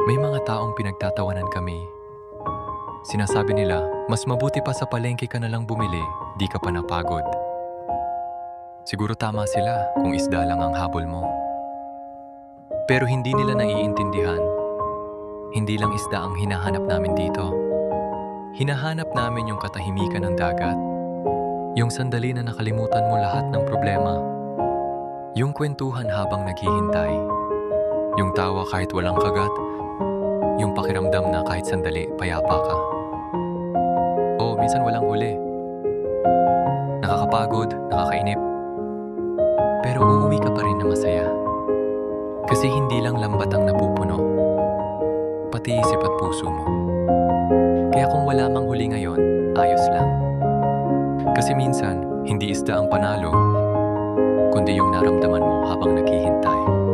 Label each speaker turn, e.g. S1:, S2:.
S1: May mga taong pinagtatawanan kami. Sinasabi nila, mas mabuti pa sa palengke ka na lang bumili, di ka pa napagod. Siguro tama sila kung isda lang ang habol mo. Pero hindi nila naiintindihan. Hindi lang isda ang hinahanap namin dito. Hinahanap namin yung katahimikan ng dagat. Yung sandali na nakalimutan mo lahat ng problema. Yung kwentuhan habang naghihintay. Yung tawa kahit walang kagat. Yung pakiramdam na kahit sandali, payapa ka. Oo, minsan walang huli. Nakakapagod, nakakainip. Pero uuwi ka pa rin na masaya. Kasi hindi lang lambat ang napupuno, pati isip at puso mo. Kaya kung wala mang huli ngayon, ayos lang. Kasi minsan, hindi isda ang panalo, kundi yung naramdaman mo habang naghihintay.